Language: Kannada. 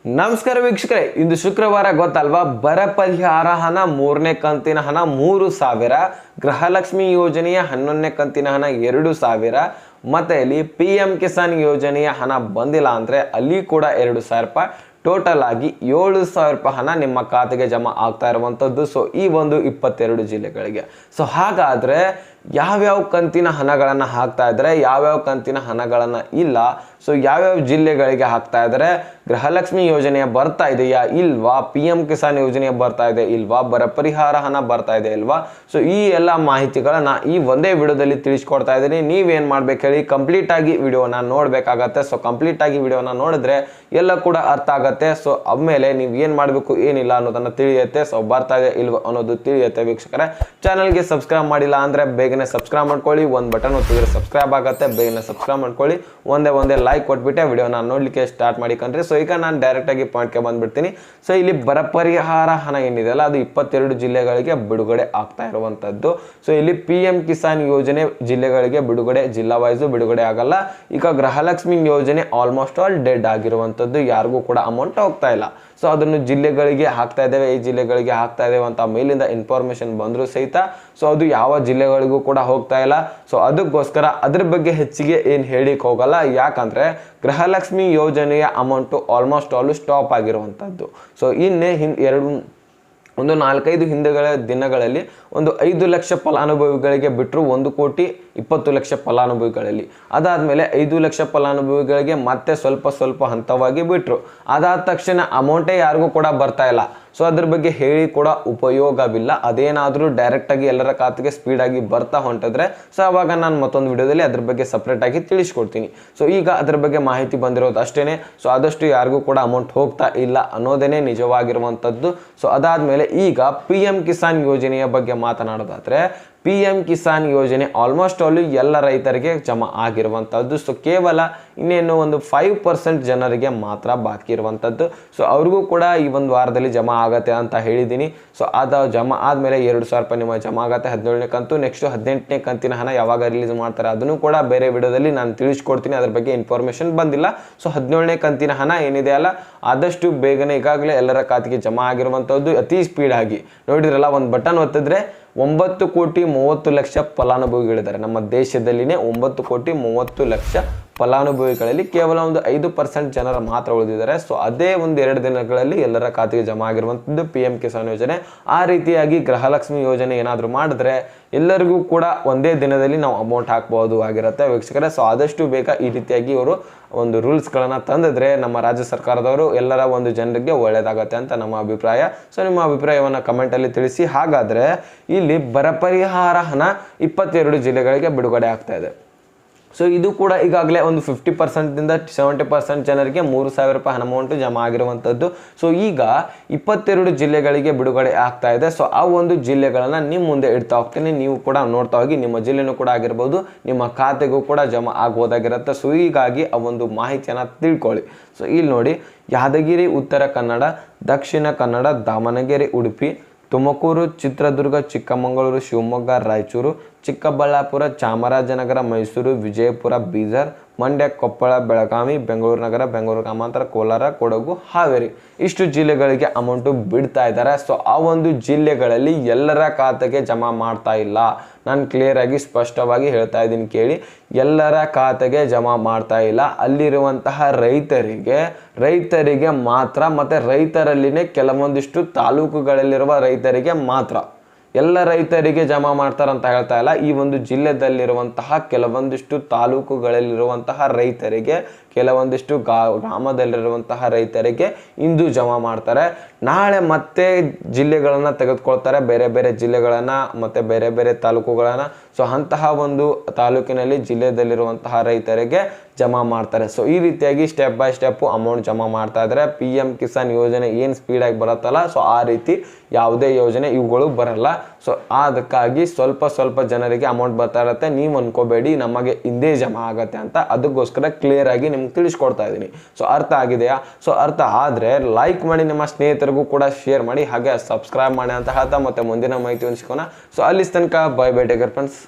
ನಮಸ್ಕಾರ ವೀಕ್ಷಕರೇ, ಇಂದು ಶುಕ್ರವಾರ ಗೊತ್ತಲ್ವಾ? ಬರ ಪರಿಹಾರ ಹಣ 3ನೇ ಕಂತಿನ ಹಣ 3,000, ಗೃಹಲಕ್ಷ್ಮಿ ಯೋಜನೆಯ 11ನೇ ಕಂತಿನ ಹಣ 2,000 ಮತ್ತೆ ಇಲ್ಲಿ PM ಕಿಸಾನ್ ಯೋಜನೆಯ ಹಣ ಬಂದಿಲ್ಲ ಅಂದ್ರೆ ಅಲ್ಲಿ ಕೂಡ 2,000 ರೂಪಾಯಿ, ಟೋಟಲ್ ಆಗಿ 7,000 ರೂಪಾಯಿ ಹಣ ನಿಮ್ಮ ಖಾತೆಗೆ ಜಮಾ ಆಗ್ತಾ ಇರುವಂತದ್ದು. ಸೊ ಈ ಒಂದು 22 ಜಿಲ್ಲೆಗಳಿಗೆ. ಸೊ ಹಾಗಾದ್ರೆ ಯಾವ್ಯಾವ ಕಂತಿನ ಹಣಗಳನ್ನ ಹಾಕ್ತಾ ಇದ್ದಾರೆ, ಯಾವ್ಯಾವ ಕಂತಿನ ಹಣಗಳನ್ನ ಇಲ್ಲ, ಸೊ ಯಾವ್ಯಾವ ಜಿಲ್ಲೆಗಳಿಗೆ ಹಾಕ್ತಾ ಇದ್ದಾರೆ, ಗೃಹಲಕ್ಷ್ಮಿ ಯೋಜನೆಯ ಬರ್ತಾ ಇದೆಯಾ ಇಲ್ವಾ, PM ಕಿಸಾನ್ ಯೋಜನೆಯ ಬರ್ತಾ ಇದೆ ಇಲ್ವಾ, ಬರ ಪರಿಹಾರ ಹಣ ಬರ್ತಾ ಇದೆ ಇಲ್ವಾ, ಸೊ ಈ ಎಲ್ಲ ಮಾಹಿತಿಗಳನ್ನ ಈ ಒಂದೇ ವಿಡಿಯೋದಲ್ಲಿ ತಿಳಿಸ್ಕೊಡ್ತಾ ಇದ್ದೀನಿ. ನೀವೇನ್ ಮಾಡ್ಬೇಕು ಹೇಳಿ, ಕಂಪ್ಲೀಟ್ ಆಗಿ ವಿಡಿಯೋನ ನೋಡ್ಬೇಕಾಗತ್ತೆ. ಸೊ ಕಂಪ್ಲೀಟ್ ಆಗಿ ವಿಡಿಯೋನ ನೋಡಿದ್ರೆ ಎಲ್ಲ ಕೂಡ ಅರ್ಥ ಆಗತ್ತೆ. ಸೊ ಆಮೇಲೆ ನೀವು ಏನ್ ಮಾಡ್ಬೇಕು ಏನಿಲ್ಲ ಅನ್ನೋದನ್ನ ತಿಳಿಯುತ್ತೆ. ಸೊ ಬರ್ತಾ ಇದೆ ಇಲ್ವಾ ಅನ್ನೋದು ತಿಳಿಯುತ್ತೆ. ವೀಕ್ಷಕರೇ, ಚಾನಲ್ಗೆ ಸಬ್ಸ್ಕ್ರೈಬ್ ಮಾಡಿಲ್ಲ ಅಂದ್ರೆ ಬೇಗನೆ ಸಬ್ಸ್ಕ್ರೈಬ್ ಮಾಡ್ಕೊಳ್ಳಿ. ಒಂದು ಬಟನ್ ಒತ್ತಿದ್ರೆ ಸಬ್ಸ್ಕ್ರೈಬ್ ಆಗುತ್ತೆ. ಬೇಗನೆ ಸಬ್ಸ್ಕ್ರೈಬ್ ಮಾಡ್ಕೊಳ್ಳಿ. ಒಂದೇ ಲೈಕ್ ಕೊಟ್ಬಿಟ್ಟೆ ವಿಡಿಯೋನ ನೋಡ್ಲಿಕ್ಕೆ ಸ್ಟಾರ್ಟ್ ಮಾಡಿ ಕಣ್ರಿ. ಸೊ ಈಗ ನಾನು ಡೈರೆಕ್ಟ್ ಆಗಿ ಪಾಯಿಂಟ್ಗೆ ಬಂದ್ಬಿಡ್ತೀನಿ. ಸೊ ಇಲ್ಲಿ ಬರ ಪರಿಹಾರ ಹಣ ಏನಿದೆಯಲ್ಲ ಅದು 22 ಜಿಲ್ಲೆಗಳಿಗೆ ಬಿಡುಗಡೆ ಆಗ್ತಾ ಇರುವಂತದ್ದು. ಸೊ ಇಲ್ಲಿ PM ಕಿಸಾನ್ ಯೋಜನೆ ಜಿಲ್ಲೆಗಳಿಗೆ ಬಿಡುಗಡೆ, ಜಿಲ್ಲಾ ವೈಸ್ ಬಿಡುಗಡೆ ಆಗಲ್ಲ. ಈಗ ಗೃಹಲಕ್ಷ್ಮಿ ಯೋಜನೆ ಆಲ್ಮೋಸ್ಟ್ ಆಲ್ ಡೆಡ್ ಆಗಿರುವಂತದ್ದು, ಯಾರಿಗೂ ಕೂಡ ಅಮೌಂಟ್ ಹೋಗ್ತಾ ಇಲ್ಲ. ಸೊ ಅದನ್ನು ಜಿಲ್ಲೆಗಳಿಗೆ ಹಾಕ್ತಾ ಇದ್ದೇವೆ, ಈ ಜಿಲ್ಲೆಗಳಿಗೆ ಹಾಕ್ತಾ ಇದ್ದೇವೆ ಅಂತ ಮೇಲಿಂದ ಇನ್ಫಾರ್ಮೇಶನ್ ಬಂದ್ರು ಸಹಿತ ಸೊ ಅದು ಯಾವ ಜಿಲ್ಲೆಗಳಿಗೂ ಕೂಡ ಹೋಗ್ತಾ ಇಲ್ಲ. ಸೊ ಅದಕ್ಕೋಸ್ಕರ ಅದ್ರ ಬಗ್ಗೆ ಹೆಚ್ಚಿಗೆ ಏನು ಹೇಳಿಕ್ ಹೋಗಲ್ಲ. ಯಾಕಂದ್ರೆ ಗೃಹಲಕ್ಷ್ಮಿ ಯೋಜನೆಯ ಅಮೌಂಟು ಆಲ್ಮೋಸ್ಟ್ ಆಲ್ ಸ್ಟಾಪ್ ಆಗಿರುವಂತದ್ದು. ಸೊ ಇನ್ನೇ ಒಂದು 4-5 ಹಿಂದೆಗಳ ದಿನಗಳಲ್ಲಿ ಒಂದು 5 ಲಕ್ಷ ಫಲಾನುಭವಿಗಳಿಗೆ ಬಿಟ್ಟರು 1,20,00,000 ಫಲಾನುಭವಿಗಳಲ್ಲಿ. ಅದಾದ್ಮೇಲೆ 5 ಲಕ್ಷ ಫಲಾನುಭವಿಗಳಿಗೆ ಮತ್ತೆ ಸ್ವಲ್ಪ ಹಂತವಾಗಿ ಬಿಟ್ರು. ಅದಾದ ತಕ್ಷಣ ಅಮೌಂಟೇ ಯಾರಿಗೂ ಕೂಡ ಬರ್ತಾ ಇಲ್ಲ. ಸೊ ಅದ್ರ ಬಗ್ಗೆ ಹೇಳಿ ಕೂಡ ಉಪಯೋಗವಿಲ್ಲ. ಅದೇನಾದ್ರೂ ಡೈರೆಕ್ಟ್ ಆಗಿ ಎಲ್ಲರ ಖಾತೆಗೆ ಸ್ಪೀಡ್ ಆಗಿ ಬರ್ತಾ ಹೊಂಟಿದ್ರೆ ಸೊ ಅವಾಗ ನಾನು ಮತ್ತೊಂದು ವಿಡಿಯೋದಲ್ಲಿ ಅದ್ರ ಬಗ್ಗೆ ಸಪ್ರೇಟ್ ಆಗಿ ತಿಳಿಸ್ಕೊಡ್ತೀನಿ. ಸೊ ಈಗ ಅದ್ರ ಬಗ್ಗೆ ಮಾಹಿತಿ ಬಂದಿರೋದು ಅಷ್ಟೇನೆ. ಸೊ ಆದಷ್ಟು ಯಾರಿಗೂ ಕೂಡ ಅಮೌಂಟ್ ಹೋಗ್ತಾ ಇಲ್ಲ ಅನ್ನೋದೇನೆ ನಿಜವಾಗಿರುವಂತದ್ದು. ಸೊ ಅದಾದ್ಮೇಲೆ ಈಗ PM ಕಿಸಾನ್ ಯೋಜನೆಯ ಬಗ್ಗೆ ಮಾತನಾಡೋದಾದ್ರೆ, PM ಕಿಸಾನ್ ಯೋಜನೆ ಆಲ್ಮೋಸ್ಟ್ ಆಲ್ ಎಲ್ಲ ರೈತರಿಗೆ ಜಮಾ ಆಗಿರುವಂತದ್ದು. ಸೊ ಕೇವಲ ಇನ್ನೇನು ಒಂದು 5% ಜನರಿಗೆ ಮಾತ್ರ ಬಾಕಿ ಇರುವಂತದ್ದು. ಸೊ ಅವ್ರಿಗೂ ಕೂಡ ಈ ಒಂದು ವಾರದಲ್ಲಿ ಜಮಾ ಆಗತ್ತೆ ಅಂತ ಹೇಳಿದ್ದೀನಿ. ಸೊ ಅದು ಜಮಾ ಆದ್ಮೇಲೆ 2,000 ರೂಪಾಯಿ ನಿಮ್ಮ ಜಮಾ ಆಗತ್ತೆ 17ನೇ ಕಂತು. ನೆಕ್ಸ್ಟ್ 18ನೇ ಕಂತಿನ ಹಣ ಯಾವಾಗ ರಿಲೀಸ್ ಮಾಡ್ತಾರೆ ಅದನ್ನು ಕೂಡ ಬೇರೆ ವಿಡಿಯೋದಲ್ಲಿ ನಾನು ತಿಳಿಸ್ಕೊಡ್ತೀನಿ. ಅದ್ರ ಬಗ್ಗೆ ಇನ್ಫಾರ್ಮೇಶನ್ ಬಂದಿಲ್ಲ. ಸೊ 17ನೇ ಕಂತಿನ ಹಣ ಏನಿದೆ ಅಲ್ಲ ಆದಷ್ಟು ಬೇಗನೆ ಈಗಾಗಲೇ ಎಲ್ಲರ ಖಾತೆಗೆ ಜಮಾ ಆಗಿರುವಂತದ್ದು ಅತಿ ಸ್ಪೀಡ್ ಆಗಿ. ನೋಡಿದ್ರಲ್ಲ, ಒಂದು ಬಟನ್ ಒತ್ತಿದ್ರೆ 9,30,00,000 ಫಲಾನುಭವಿಗಳಿದ್ದಾರೆ ನಮ್ಮ ದೇಶದಲ್ಲಿನೇ. 9,30,00,000 ಫಲಾನುಭವಿಗಳಲ್ಲಿ ಕೇವಲ ಒಂದು 5% ಜನರ ಮಾತ್ರ ಉಳಿದಿದ್ದಾರೆ. ಸೊ ಅದೇ ಒಂದು 2 ದಿನಗಳಲ್ಲಿ ಎಲ್ಲರ ಖಾತೆಗೆ ಜಮಾ ಆಗಿರುವಂಥದ್ದು PM ಕಿಸಾನ್ ಯೋಜನೆ. ಆ ರೀತಿಯಾಗಿ ಗೃಹಲಕ್ಷ್ಮಿ ಯೋಜನೆ ಏನಾದರೂ ಮಾಡಿದ್ರೆ ಎಲ್ಲರಿಗೂ ಕೂಡ ಒಂದೇ ದಿನದಲ್ಲಿ ನಾವು ಅಮೌಂಟ್ ಹಾಕಬಹುದು ಆಗಿರುತ್ತೆ ವೀಕ್ಷಕರೇ. ಸೊ ಆದಷ್ಟು ಬೇಗ ಈ ರೀತಿಯಾಗಿ ಇವರು ಒಂದು ರೂಲ್ಸ್ಗಳನ್ನು ತಂದಿದ್ರೆ ನಮ್ಮ ರಾಜ್ಯ ಸರ್ಕಾರದವರು ಎಲ್ಲರ ಒಂದು ಜನರಿಗೆ ಒಳ್ಳೆಯದಾಗತ್ತೆ ಅಂತ ನಮ್ಮ ಅಭಿಪ್ರಾಯ. ಸೊ ನಿಮ್ಮ ಅಭಿಪ್ರಾಯವನ್ನು ಕಮೆಂಟಲ್ಲಿ ತಿಳಿಸಿ. ಹಾಗಾದರೆ ಇಲ್ಲಿ ಬರ ಪರಿಹಾರ ಹಣ 22 ಜಿಲ್ಲೆಗಳಿಗೆ ಬಿಡುಗಡೆ ಆಗ್ತಾ ಇದೆ. ಸೊ ಇದು ಕೂಡ ಈಗಾಗಲೇ ಒಂದು 50%ದಿಂದ 70% ಜನರಿಗೆ 3,000 ರೂಪಾಯಿ ಹಣ ಅಮೌಂಟ್ ಜಮಾ ಆಗಿರುವಂಥದ್ದು. ಸೊ ಈಗ 22 ಜಿಲ್ಲೆಗಳಿಗೆ ಬಿಡುಗಡೆ ಆಗ್ತಾ ಇದೆ. ಸೊ ಆ ಒಂದು ಜಿಲ್ಲೆಗಳನ್ನು ನಿಮ್ಮ ಮುಂದೆ ಇಡ್ತಾ ಹೋಗ್ತೀನಿ. ನೀವು ಕೂಡ ನೋಡ್ತಾ ಹೋಗಿ, ನಿಮ್ಮ ಜಿಲ್ಲೆನೂ ಕೂಡ ಆಗಿರ್ಬೋದು, ನಿಮ್ಮ ಖಾತೆಗೂ ಕೂಡ ಜಮಾ ಆಗ್ಬೋದಾಗಿರುತ್ತೆ. ಸೊ ಹೀಗಾಗಿ ಆ ಒಂದು ಮಾಹಿತಿಯನ್ನು ತಿಳ್ಕೊಳ್ಳಿ. ಸೊ ಇಲ್ಲಿ ನೋಡಿ, ಯಾದಗಿರಿ, ಉತ್ತರ ಕನ್ನಡ, ದಕ್ಷಿಣ ಕನ್ನಡ, ದಾವಣಗೆರೆ, ಉಡುಪಿ, ತುಮಕೂರು, ಚಿತ್ರದುರ್ಗ, ಚಿಕ್ಕಮಗಳೂರು, ಶಿವಮೊಗ್ಗ, ರಾಯಚೂರು, ಚಿಕ್ಕಬಳ್ಳಾಪುರ, ಚಾಮರಾಜನಗರ, ಮೈಸೂರು, ವಿಜಯಪುರ, ಬೀದರ್, ಮಂಡ್ಯ, ಕೊಪ್ಪಳ, ಬೆಳಗಾವಿ, ಬೆಂಗಳೂರು ನಗರ, ಬೆಂಗಳೂರು ಗ್ರಾಮಾಂತರ, ಕೋಲಾರ, ಕೊಡಗು, ಹಾವೇರಿ ಇಷ್ಟು ಜಿಲ್ಲೆಗಳಿಗೆ ಅಮೌಂಟು ಬಿಡ್ತಾ ಇದ್ದಾರೆ. ಸೊ ಆ ಒಂದು ಜಿಲ್ಲೆಗಳಲ್ಲಿ ಎಲ್ಲರ ಖಾತೆಗೆ ಜಮಾ ಮಾಡ್ತಾ ಇಲ್ಲ. ನಾನು ಕ್ಲಿಯರ್ ಆಗಿ ಸ್ಪಷ್ಟವಾಗಿ ಹೇಳ್ತಾ ಇದ್ದೀನಿ ಕೇಳಿ, ಎಲ್ಲರ ಖಾತೆಗೆ ಜಮಾ ಮಾಡ್ತಾ ಇಲ್ಲ. ಅಲ್ಲಿರುವಂತಹ ರೈತರಿಗೆ ಮಾತ್ರ, ಮತ್ತೆ ರೈತರಲ್ಲಿನೇ ಕೆಲವೊಂದಿಷ್ಟು ತಾಲೂಕುಗಳಲ್ಲಿರುವ ರೈತರಿಗೆ ಮಾತ್ರ. ಎಲ್ಲ ರೈತರಿಗೆ ಜಮಾ ಮಾಡ್ತಾರಂತ ಹೇಳ್ತಾ ಇಲ್ಲ. ಈ ಒಂದು ಜಿಲ್ಲೆದಲ್ಲಿರುವಂತಹ ಕೆಲವೊಂದಿಷ್ಟು ತಾಲೂಕುಗಳಲ್ಲಿರುವಂತಹ ರೈತರಿಗೆ, ಕೆಲವೊಂದಿಷ್ಟು ಗ್ರಾಮದಲ್ಲಿರುವಂತಹ ರೈತರಿಗೆ ಇಂದು ಜಮಾ ಮಾಡ್ತಾರೆ. ನಾಳೆ ಮತ್ತೆ ಜಿಲ್ಲೆಗಳನ್ನು ತೆಗೆದುಕೊಳ್ತಾರೆ, ಬೇರೆ ಜಿಲ್ಲೆಗಳನ್ನು ಮತ್ತೆ ಬೇರೆ ತಾಲೂಕುಗಳನ್ನು. ಸೊ ಅಂತಹ ಒಂದು ತಾಲೂಕಿನಲ್ಲಿ ಜಿಲ್ಲೆದಲ್ಲಿರುವಂತಹ ರೈತರಿಗೆ ಜಮಾ ಮಾಡ್ತಾರೆ. ಸೊ ಈ ರೀತಿಯಾಗಿ ಸ್ಟೆಪ್ ಬೈ ಸ್ಟೆಪ್ ಅಮೌಂಟ್ ಜಮಾ ಮಾಡ್ತಾ ಇದ್ದಾರೆ. PM ಕಿಸಾನ್ ಯೋಜನೆ ಏನು ಸ್ಪೀಡಾಗಿ ಬರುತ್ತಲ್ಲ, ಸೊ ಆ ರೀತಿ ಯಾವುದೇ ಯೋಜನೆ ಇವುಗಳು ಬರಲ್ಲ. ಸೊ ಅದಕ್ಕಾಗಿ ಸ್ವಲ್ಪ ಜನರಿಗೆ ಅಮೌಂಟ್ ಬರ್ತಾ ಇರುತ್ತೆ. ನೀವು ಅನ್ಕೋಬೇಡಿ ನಮಗೆ ಹಿಂದೆ ಜಮಾ ಆಗತ್ತೆ ಅಂತ. ಅದಕ್ಕೋಸ್ಕರ ಕ್ಲಿಯರ್ ಆಗಿ ನಿಮ್ಗೆ ತಿಳಿಸ್ಕೊಡ್ತಾ ಇದ್ದೀನಿ. ಸೊ ಅರ್ಥ ಆಗಿದೆಯಾ? ಸೊ ಅರ್ಥ ಆದರೆ ಲೈಕ್ ಮಾಡಿ, ನಿಮ್ಮ ಸ್ನೇಹಿತರಿಗೂ ಕೂಡ ಶೇರ್ ಮಾಡಿ, ಹಾಗೆ ಸಬ್ಸ್ಕ್ರೈಬ್ ಮಾಡಿ ಅಂತ ಹೇಳ್ತಾ ಮತ್ತೆ ಮುಂದಿನ ಮಾಹಿತಿ ಹಂಚ್ಕೋಣ. ಸೊ ಅಲ್ಲಿ ತನಕ ಬೈ ಟೇಕ್ ಕೇರ್ ಫ್ರೆಂಡ್ಸ್.